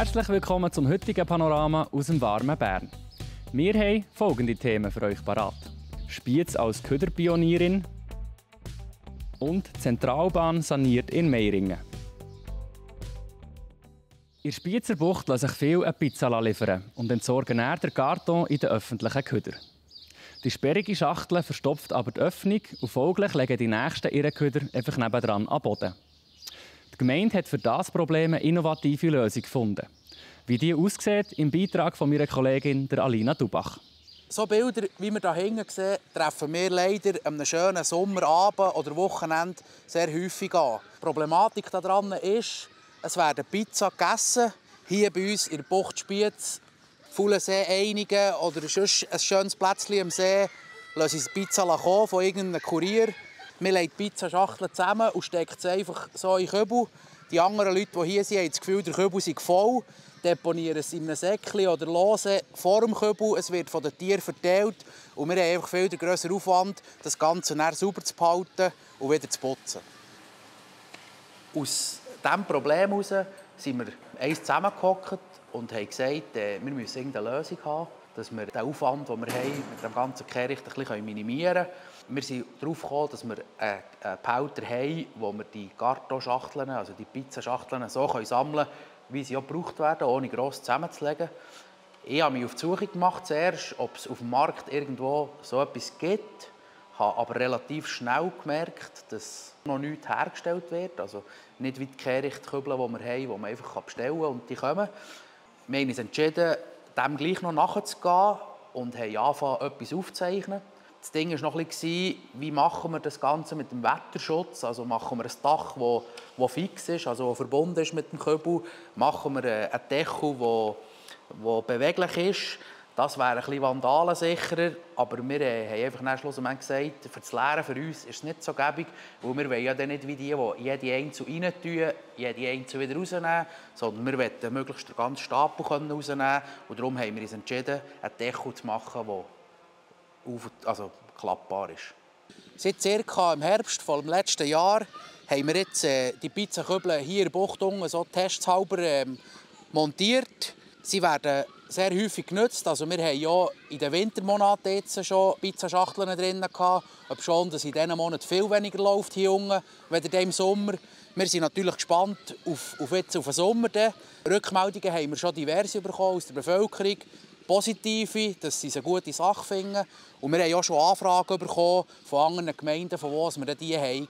Herzlich willkommen zum heutigen Panorama aus dem warmen Bern. Wir haben folgende Themen für euch parat: Spiez als Köderpionierin und die Zentralbahn saniert in Meiringen. In der Spiezer Bucht lassen sich viele eine Pizza liefern und entsorgen dann den Karton in den öffentlichen Köder. Die sperrige Schachtel verstopft aber die Öffnung und folglich legen die Nächsten ihre Köder einfach nebendran am Boden. Die Gemeinde hat für das Problem eine innovative Lösung gefunden. Wie die aussieht, im Beitrag von meiner Kollegin der Alina Dubach. So Bilder, wie wir hier hinten sehen, treffen wir leider an einem schönen Sommerabend oder Wochenende sehr häufig an. Die Problematik daran ist, es werden Pizza gegessen, hier bei uns in der Bucht Spiez, Fuhlensee einigen oder sonst ein schönes Plätzchen am See, lassen sie die Pizza kommen von irgendeinem Kurier. Wir legen die Pizzaschachtel zusammen und stecken sie einfach so in den Kübel. Die anderen Leute, die hier sind, haben das Gefühl, der Kübel sei voll, deponieren es in einem Säckchen oder lose vor dem Kübel. Es wird von den Tieren verteilt und wir haben einfach viel grösseren Aufwand, das Ganze dann sauber zu behalten und wieder zu putzen. Aus diesem Problem heraus sind wir eins zusammengehockt und haben gesagt, wir müssen irgendeine Lösung haben, dass wir den Aufwand, den wir haben, mit dem ganzen Kehricht ein bisschen minimieren können. Wir sind darauf gekommen, dass wir einen Behälter haben, wo wir die Kartonschachteln, also die Pizzaschachteln, so sammeln können, wie sie auch gebraucht werden, ohne gross zusammenzulegen. Ich habe mich auf die Suche gemacht, zuerst, ob es auf dem Markt irgendwo so etwas gibt. Ich habe aber relativ schnell gemerkt, dass noch nichts hergestellt wird. Also nicht wie die Kehrichtkübel, die wir haben, die man einfach bestellen kann und die kommen. Wir haben uns entschieden, dem gleich noch nachzugehen und haben angefangen, etwas aufzuzeichnen. Das Ding war noch ein bisschen, wie machen wir das Ganze mit dem Wetterschutz? Also machen wir ein Dach, das fix ist, also das verbunden ist mit dem Kübel. Machen wir einen Deckel, der beweglich ist. Das wäre ein bisschen vandalensicherer. Aber wir haben einfach schlussendlich gesagt, für das Leeren für uns ist es nicht so gäbig. Weil wir wollen ja dann nicht wie die jede Einzel rein tun, jede Einzel wieder rausnehmen. Sondern wir wollen möglichst den ganzen Stapel rausnehmen. Und darum haben wir uns entschieden, einen Deckel zu machen, der klappbar ist. Seit circa im Herbst vom letzten Jahr haben wir jetzt die Pizzakübel hier in der Bucht unten so testhalber montiert. Sie werden sehr häufig genutzt. Also wir haben ja in den Wintermonaten jetzt schon Pizzaschachteln drin gehabt, obschon dass in diesen Monaten viel weniger läuft hier unten, als im Sommer. Wir sind natürlich gespannt auf den Sommer. Rückmeldungen haben wir schon diverse bekommen aus der Bevölkerung. Positive, dass sie eine gute Sache finden. Und wir haben auch schon Anfragen bekommen von anderen Gemeinden, von wo wir die haben.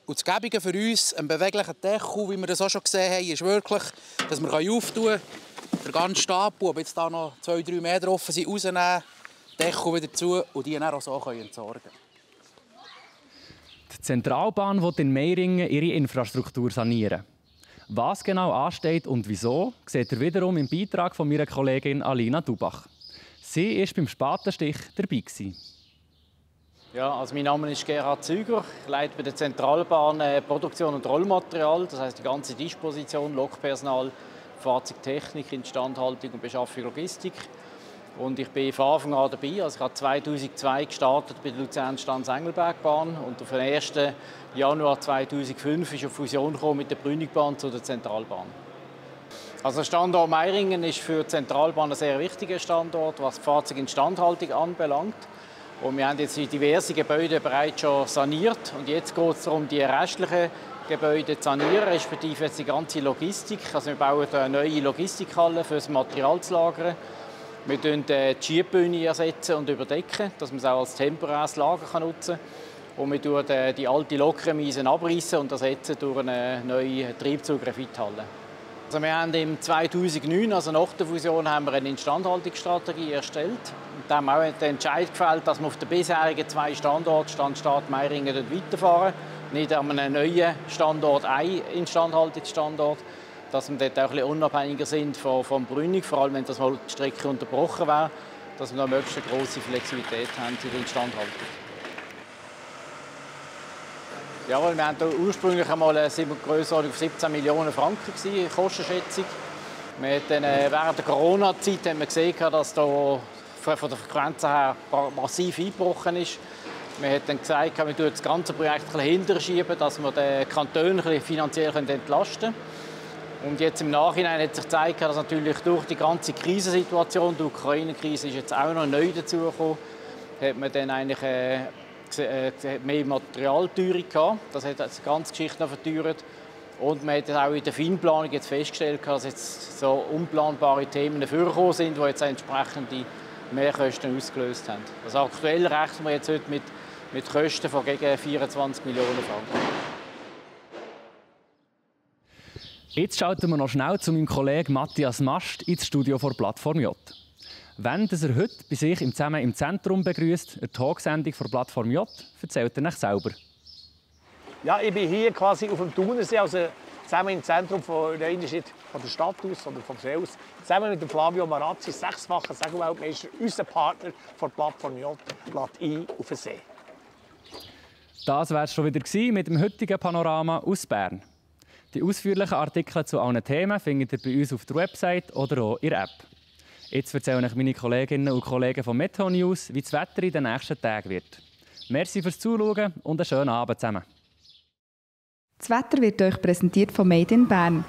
Und das Gäbige für uns, ein beweglicher Deckel, wie wir das auch schon gesehen haben, ist wirklich, dass wir auftun können, den ganzen Stapel, ob jetzt da noch 2-3 Meter offen sind, rausnehmen, den Deckel wieder zu und die dann auch so entsorgen können. Die Zentralbahn will in Meiringen ihre Infrastruktur sanieren. Was genau ansteht und wieso, seht ihr wiederum im Beitrag von meiner Kollegin Alina Dubach. Sie war beim Spatenstich dabei. Ja, also mein Name ist Gerhard Züger. Ich leite bei der Zentralbahn Produktion und Rollmaterial, das heisst die ganze Disposition, Lokpersonal, Fahrzeugtechnik, Instandhaltung und Beschaffung Logistik. Und ich bin von Anfang an dabei. Also ich habe 2002 gestartet bei der Luzern-Stans-Engelbergbahn und auf den 1. Januar 2005 ist eine Fusion mit der Brünigbahn zu der Zentralbahn. Also der Standort Meiringen ist für die Zentralbahn ein sehr wichtiger Standort, was die Fahrzeuginstandhaltung anbelangt. Und wir haben jetzt diverse Gebäude bereits schon saniert und jetzt geht es darum, die restlichen Gebäude zu sanieren, respektive jetzt die ganze Logistik. Also wir bauen eine neue Logistikhalle für das Material zu lagern. Wir ersetzen die Schiebebühne und überdecken, dass man es auch als temporäres Lager nutzen kann. Und wir tun die alte Lokremise abreißen und ersetzen durch eine neue Triebzug-Refithalle. Also wir haben im 2009, also nach der Fusion, haben wir eine Instandhaltungsstrategie erstellt. Und da haben wir auch den Entscheid gefällt, dass wir auf den bisherigen 2 Standorten, Stadt Meiringen, weiterfahren. Nicht an einem neuen Standort, ein Instandhaltungsstandort, dass wir dort auch ein bisschen unabhängiger sind vom Brünig, vor allem wenn das mal die Strecke unterbrochen wäre, dass wir da möglichst eine grosse Flexibilität haben in der Instandhaltung. Jawohl, wir hatten ursprünglich einmal eine Grössenordnung von 17 Millionen Franken Kostenschätzung. Wir hatten, während der Corona-Zeit haben wir gesehen, dass da von der Frequenz her massiv eingebrochen ist. Wir haben dann gesagt, wir schieben das ganze Projekt ein bisschen hinterschieben, dass wir den Kanton finanziell entlasten können. Und jetzt im Nachhinein hat sich gezeigt, dass natürlich durch die ganze Krisensituation, die Ukraine-Krise ist jetzt auch noch neu dazugekommen, hat man dann eigentlich mehr Materialteuerung gehabt. Das hat die ganze Geschichte noch verteuert. Und man hat auch in der Feinplanung jetzt festgestellt, dass jetzt so unplanbare Themen vorgekommen sind, die jetzt entsprechende Mehrkosten ausgelöst haben. Also aktuell rechnen wir jetzt heute mit Kosten von gegen 24 Millionen Franken. Jetzt schalten wir noch schnell zu meinem Kollegen Matthias Mast ins Studio von Plattform J. Wenn er heute bei sich im Zentrum begrüßt, eine Talksendung von Plattform J, erzählt er sich selber. Ja, ich bin hier quasi auf dem Thunersee, also zusammen im Zentrum von der Stadt aus oder vom See aus, zusammen mit dem Flavio Marazzi, 6-facher Segelweltmeister, unser Partner von Plattform J, lädt ein auf den See. Das war es schon wieder mit dem heutigen Panorama aus Bern. Die ausführlichen Artikel zu allen Themen findet ihr bei uns auf der Website oder auch in der App. Jetzt erzählen euch meine Kolleginnen und Kollegen von Meteo News, wie das Wetter in den nächsten Tagen wird. Merci fürs Zuschauen und einen schönen Abend zusammen. Das Wetter wird euch präsentiert von Made in Bern.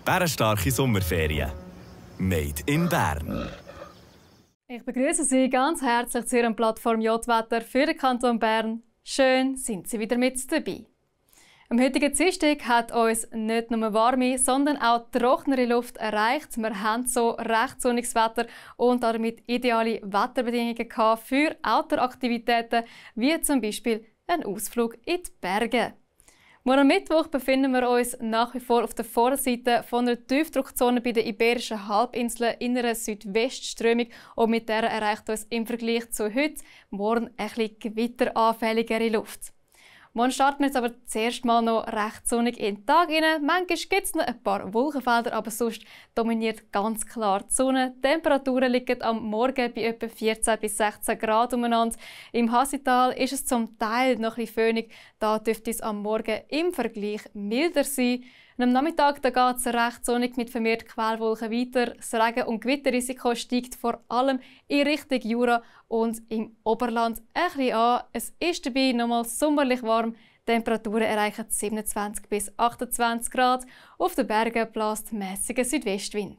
Bärenstarke Sommerferien. Made in Bern. Ich begrüße Sie ganz herzlich zu Ihrem Plattform J-Wetter für den Kanton Bern. Schön, sind Sie wieder mit dabei. Am heutigen Dienstag hat uns nicht nur warme, sondern auch trockenere Luft erreicht. Wir haben so recht sonniges Wetter und damit ideale Wetterbedingungen für Outdoor-Aktivitäten, wie zum Beispiel einen Ausflug in die Berge. Morgen am Mittwoch befinden wir uns nach wie vor auf der Vorderseite von einer Tiefdruckzone bei den Iberischen Halbinseln in einer Südwestströmung und mit der erreicht uns im Vergleich zu heute morgen ein bisschen gewitteranfälligere Luft. Morgen starten wir jetzt aber zuerst mal noch recht sonnig in den Tag rein. Manchmal gibt es noch ein paar Wolkenfelder, aber sonst dominiert ganz klar die Sonne. Die Temperaturen liegen am Morgen bei etwa 14 bis 16 Grad umeinander. Im Hasital ist es zum Teil noch ein bisschen föhnig. Da dürfte es am Morgen im Vergleich milder sein. Und am Nachmittag geht es recht sonnig mit vermehrt Quellwolken weiter. Das Regen- und Gewitterrisiko steigt vor allem in Richtung Jura und im Oberland ein bisschen an. Es ist dabei nochmal sommerlich warm. Die Temperaturen erreichen 27 bis 28 Grad. Auf den Bergen bläst mäßiger Südwestwind.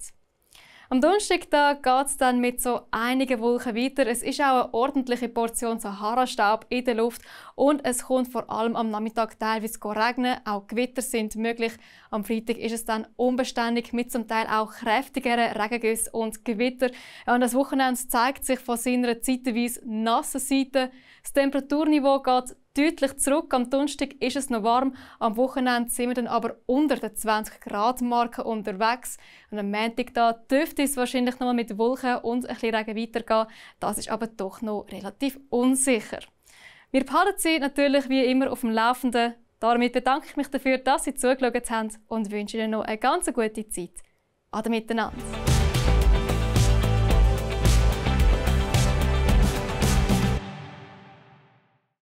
Am Donnerstag geht es dann mit so einigen Wolken weiter. Es ist auch eine ordentliche Portion Sahara-Staub in der Luft und es kommt vor allem am Nachmittag teilweise regnen. Auch Gewitter sind möglich. Am Freitag ist es dann unbeständig mit zum Teil auch kräftigeren Regengüssen und Gewitter. Ja, und das Wochenende zeigt sich von seiner zeitweise nassen Seite. Das Temperaturniveau geht deutlich zurück. Am Donnerstag ist es noch warm. Am Wochenende sind wir dann aber unter der 20-Grad-Marke unterwegs. Und am Montag dürfte es wahrscheinlich noch mal mit Wolken und ein bisschen Regen weitergehen. Das ist aber doch noch relativ unsicher. Wir behalten Sie natürlich wie immer auf dem Laufenden. Damit bedanke ich mich dafür, dass Sie zugeschaut haben und wünsche Ihnen noch eine ganz gute Zeit. Ade miteinander.